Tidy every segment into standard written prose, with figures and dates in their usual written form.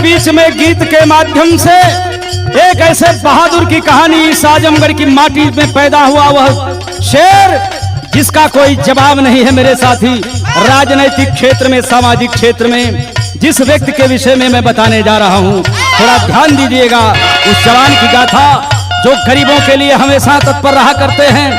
बीच में गीत के माध्यम से एक ऐसे बहादुर की कहानी, इस आजमगढ़ की माटी में पैदा हुआ वह शेर जिसका कोई जवाब नहीं है मेरे साथी। राजनीतिक क्षेत्र में, सामाजिक क्षेत्र में जिस व्यक्ति के विषय में मैं बताने जा रहा हूं, थोड़ा ध्यान दीजिएगा। उस जवान की गाथा जो गरीबों के लिए हमेशा तत्पर रहा करते हैं,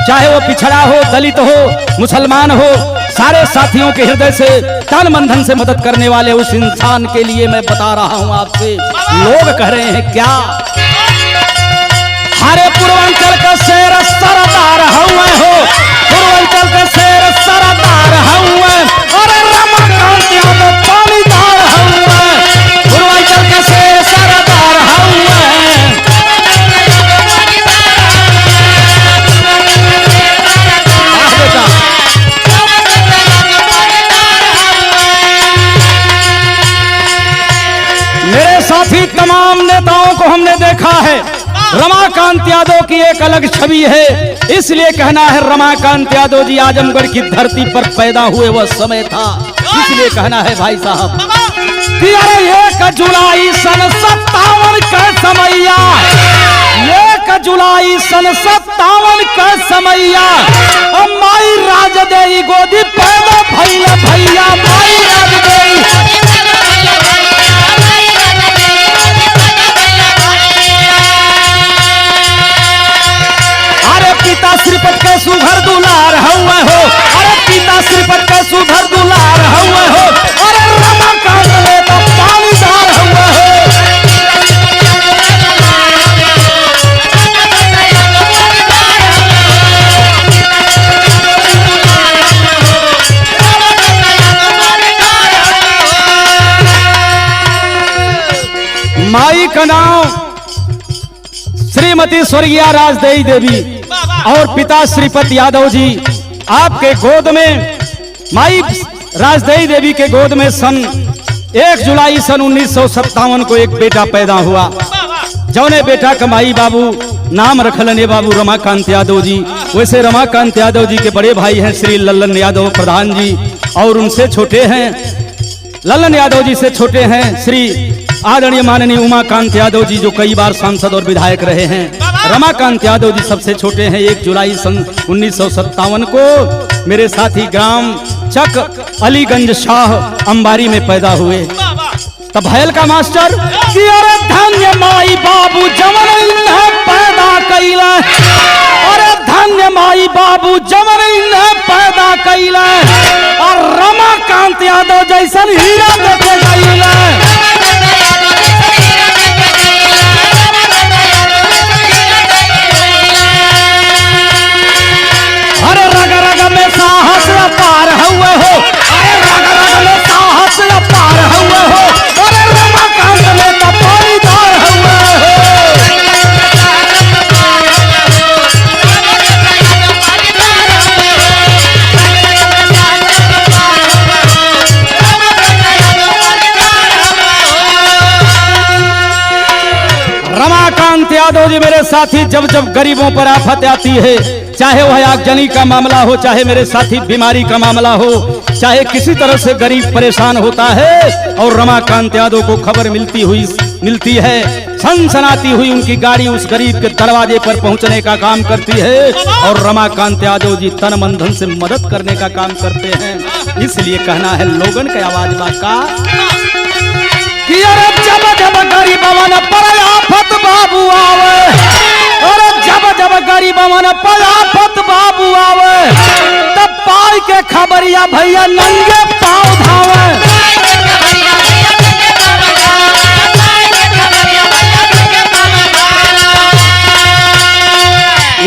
चाहे वो पिछड़ा हो, दलित हो, मुसलमान हो, सारे साथियों के हृदय से तन मन धन से मदद करने वाले उस इंसान के लिए मैं बता रहा हूं आपसे। लोग कह रहे हैं क्या, हरे पूर्वांचल का शेर सरदार हुए हो, पूर्वांचल का शेर सरदार हुए, अरे रमाकांत यादव पानीदार हुए, पूर्वांचल का शेर सरदार हुए। मेरे साथी तमाम नेताओं को हमने देखा है, रमाकांत यादव की एक अलग छवि है, इसलिए कहना है रमाकांत यादव जी आजमगढ़ की धरती पर पैदा हुए वह समय था, इसलिए कहना है भाई साहब कि अरे 1 जुलाई सन 57 का समैया, 1 जुलाई सन 57 का समैया, माई राजदेई गोदी पैदा भइल भैया, माई राजदेई। पिता श्रीपत के सुधर दुलार हुए हो, अरे पिता श्रीपत के सुधर दुलार हुए हो, अरे रमाकांत ने तो पानीदार हुए हो। माई का नाम श्रीमती स्वर्गीय राजदेई देवी और पिता श्रीपत यादव जी, आपके गोद में, माई राजदेई देवी के गोद में सन 1 जुलाई सन 1957 को एक बेटा पैदा हुआ, जौने बेटा का माई बाबू नाम रखलन बाबू रमाकांत यादव जी। वैसे रमाकांत यादव जी के बड़े भाई हैं श्री लल्लन यादव प्रधान जी, और उनसे छोटे हैं, लल्लन यादव जी से छोटे हैं श्री आदरणीय माननीय उमाकांत यादव जी, जो कई बार सांसद और विधायक रहे हैं। रमाकांत यादव जी सबसे छोटे हैं। 1 जुलाई सन 1957 को मेरे साथी ग्राम चक अलीगंज शाह अंबारी में पैदा हुए। तब भैल का मास्टर कि अरे धन्य माई बाबू जमन इन्हें पैदा कैला, अरे धन्य माई बाबू जमन इन्हें पैदा कैला, और रमाकांत यादव जैसन हीरा देखे गईला। अरे रग रग में साहस अपार हुए हो, अरे रग रग में साहस अपार हुए हो, अरे रमाकांत ने तो पानीदार हुए हो। रमाकांत यादव जी मेरे साथी, जब जब गरीबों पर आफत आती है, चाहे वह आगजनी का मामला हो, चाहे मेरे साथी बीमारी का मामला हो, चाहे किसी तरह से गरीब परेशान होता है, और रमाकांत यादव को खबर मिलती है, सनसनाती हुई उनकी गाड़ी उस गरीब के दरवाजे पर पहुंचने का काम करती है, और रमाकांत यादव जी तन मन धन से मदद करने का काम करते हैं। इसलिए कहना है लोगन के आवाज का कि अरे जब जब गरीबवन पर आफत बाबू आवे, अरे जब जब गरीबवन पर आफत बाबू आवे, तब पाई के खबरिया भैया नंगे पाँव धावे।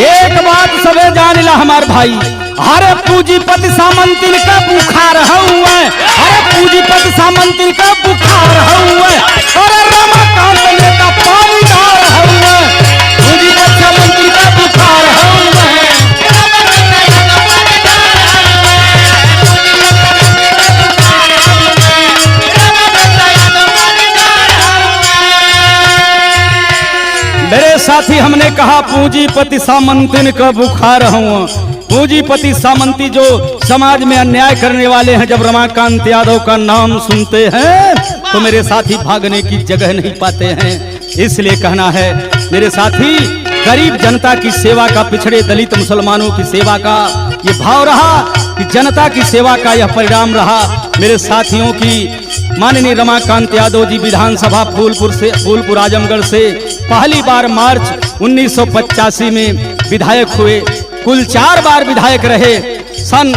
एक बात सबे जान ला हमार भाई, अरे पूंजीपति सामंतिन का बुखार हुए, अरे पूंजीपति सामंतिन का बुखार हुए, अरे रमाकांत ने तो पानीदार हुए, पूंजीपति सामंतिन का बुखार हुए। मेरे साथी हमने कहा पूंजीपति सामंतिन का बुखार हुआ, पूंजीपति सामंती जो समाज में अन्याय करने वाले हैं, जब रमाकांत यादव का नाम सुनते हैं तो मेरे साथी भागने की जगह नहीं पाते हैं। इसलिए कहना है मेरे साथी, गरीब जनता की सेवा का, पिछड़े दलित मुसलमानों की सेवा का ये भाव रहा कि जनता की सेवा का यह परिणाम रहा। मेरे साथियों की माननीय रमाकांत यादव जी विधानसभा फूलपुर आजमगढ़ से पहली बार मार्च 1985 में विधायक हुए। कुल 4 बार विधायक रहे। सन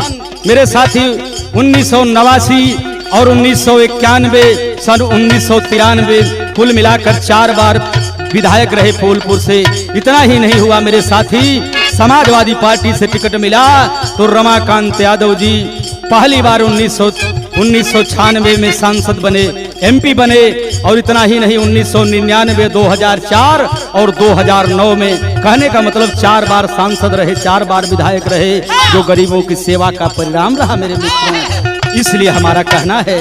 मेरे साथी 1989 और 1991, सन 1993, कुल मिलाकर 4 बार विधायक रहे फूलपुर से। इतना ही नहीं हुआ मेरे साथी, समाजवादी पार्टी से टिकट मिला तो रमाकांत यादव जी पहली बार 1996 में सांसद बने, एमपी बने। और इतना ही नहीं, 1999, 2004 और 2009 में, कहने का मतलब 4 बार सांसद रहे, 4 बार विधायक रहे, जो गरीबों की सेवा का परिणाम रहा मेरे मित्रों। इसलिए हमारा कहना है,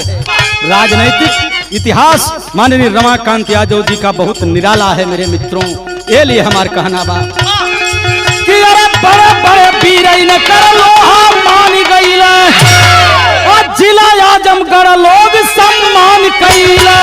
राजनीतिक इतिहास माननीय रमाकांत यादव जी का बहुत निराला है मेरे मित्रों। ये लिए हमारा कहना बा कि अरे बड़े बड़े वीर न कर लोहा मान गईले, और जिला आजमगढ़ लोग सम्मान कईले।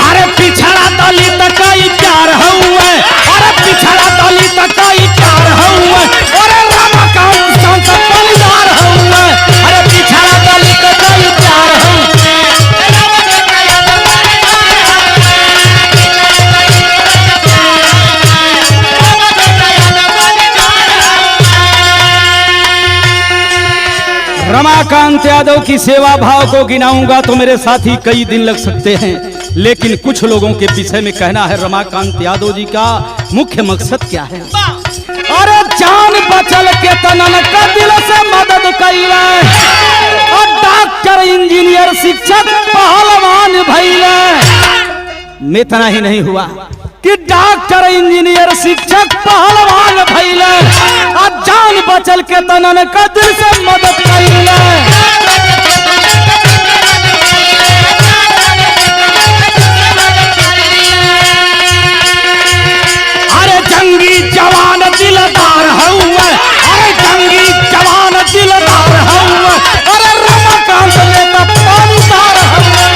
अरे पिछड़ा दलित का ही प्यार हुआ, अरे पिछड़ा दलित का ही प्यार हुआ, अरे रमाकांत सांसद परिवार हुआ, अरे पिछड़ा दलित का ही प्यार हुआ। रमाकांत यादव की सेवा भाव को गिनाऊंगा तो मेरे साथी कई दिन लग सकते हैं, लेकिन कुछ लोगों के विषय में कहना है रमाकांत यादव जी का मुख्य मकसद क्या है। अरे जान बचल के तनन का दिल से मदद कईले, और डॉक्टर, इंजीनियर, शिक्षक, पहलवान भइले। में इतना ही नहीं हुआ कि डॉक्टर, इंजीनियर, शिक्षक, पहलवान भइले, और जान बचल के तनन का दिल से मदद कईले। अरे जंगी जवान दिलदार हुआ, अरे जंगी जवान दिलदार हुआ, अरे रमाकांत नेता पानीदार हुआ।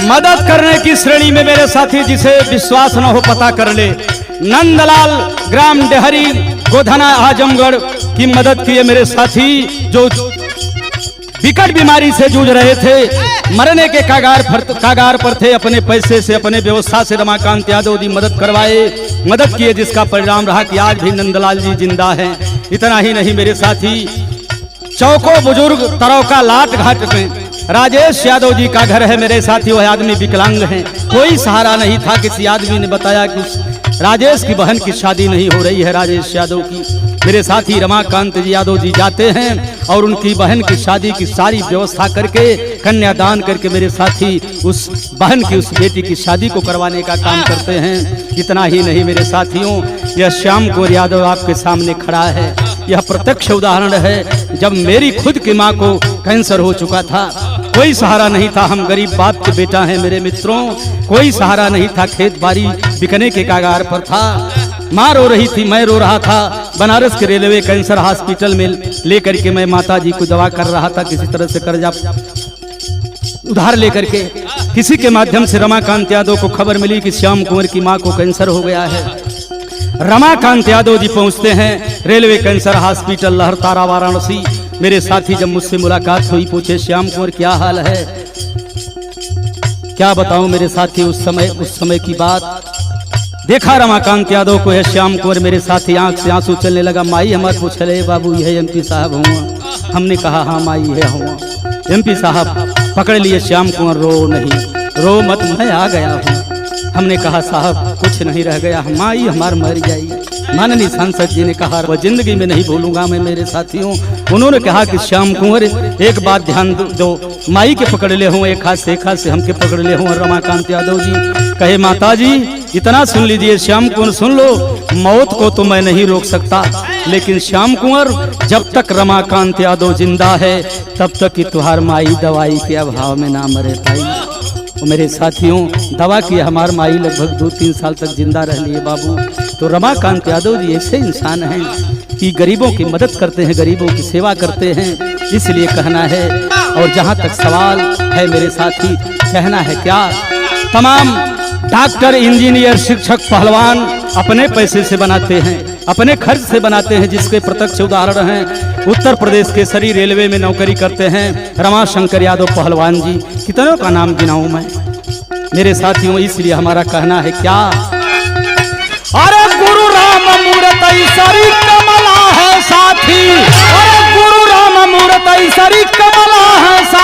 मदद करने की श्रेणी में मेरे साथी, जिसे विश्वास न हो पता कर ले, नंदलाल ग्राम डेहरी गोधना आजमगढ़ की मदद की है मेरे साथी, जो विकट बीमारी से जूझ रहे थे, मरने के कागार पर थे। अपने पैसे से, अपने व्यवस्था से रमाकांत यादव जी मदद किए, जिसका परिणाम रहा कि आज भी नंदलाल जी जिंदा हैं। इतना ही नहीं मेरे साथी, चौको बुजुर्ग तरौका लाट घाट में राजेश यादव जी का घर है मेरे साथी। वह आदमी विकलांग हैं, कोई सहारा नहीं था। किसी आदमी ने बताया कि राजेश की बहन की शादी नहीं हो रही है, राजेश यादव की। मेरे साथी रमाकांत जी यादव जी जाते हैं और उनकी बहन की शादी की सारी व्यवस्था करके, कन्यादान करके मेरे साथी उस बहन की, उस बेटी की शादी को करवाने का काम करते हैं। इतना ही नहीं मेरे साथियों, यह श्याम कुंवर यादव आपके सामने खड़ा है। यह प्रत्यक्ष उदाहरण है, जब मेरी खुद की माँ को कैंसर हो चुका था, कोई सहारा नहीं था। हम गरीब बाप के बेटा हैं मेरे मित्रों, कोई सहारा नहीं था। खेत बाड़ी बिकने के कागार पर था। माँ रो रही थी, मैं रो रहा था। बनारस के रेलवे कैंसर हॉस्पिटल में लेकर के मैं माता जी को दवा कर रहा था, किसी तरह से कर्जा उधार लेकर के। किसी के माध्यम से रमाकांत यादव को खबर मिली कि श्याम कुंवर की माँ को कैंसर हो गया है। रमाकांत यादव जी पहुंचते हैं railway cancer hospital Lahartara Varanasi. मेरे साथी जब मुझसे मुलाकात हुई, पूछे श्याम कुंवर क्या हाल है। क्या बताऊं मेरे साथी, उस समय की बात। देखा रमाकांत यादव को है श्याम कुंवर, मेरे साथी आंख से आंसू चलने लगा। माई हमारे पूछ रहे, बाबू यह एमपी साहब हुआ। हमने कहा हाँ माई है हुआ। एमपी साहब पकड़ लिए श्याम कुंवर, रो नहीं, रो मत, मैं आ गया हूँ। हमने कहा साहब कुछ नहीं रह गया, माई हमार मर जाई। माननीय सांसद जी ने कहा वह जिंदगी में नहीं भूलूंगा मैं मेरे साथियों। उन्होंने कहा कि श्याम कुंवर एक बात ध्यान दो, माई के पकड़ ले हूँ, एक हाथ से हमके पकड़ ले हूँ। रमाकांत यादव जी कहे माता जी इतना सुन लीजिए श्याम कुंवर, सुन लो, मौत को तो मैं नहीं रोक सकता, लेकिन श्याम कुंवर जब तक रमाकांत यादव जिंदा है तब तक कि तुहार माई दवाई के अभाव में ना मरे पाई। तो मेरे साथियों, दवा की हमार माई लगभग 2-3 साल तक जिंदा रह लिए बाबू। तो रमाकांत यादव जी ऐसे इंसान हैं कि गरीबों की मदद करते हैं, गरीबों की सेवा करते हैं, इसलिए कहना है। और जहाँ तक सवाल है मेरे साथी, कहना है क्या, तमाम डॉक्टर, इंजीनियर, शिक्षक, पहलवान अपने पैसे से बनाते हैं, अपने खर्च से बनाते हैं, जिसके प्रत्यक्ष उदाहरण हैं उत्तर प्रदेश के सरी रेलवे में नौकरी करते हैं रमाशंकर यादव पहलवान जी। कितनों का नाम गिनाऊं मैं मेरे साथियों, इसलिए हमारा कहना है क्या, अरे गुरु राम मूरत सरी कमला है साथी, अरे गुरु राम मूरत सरी कमला है साथी।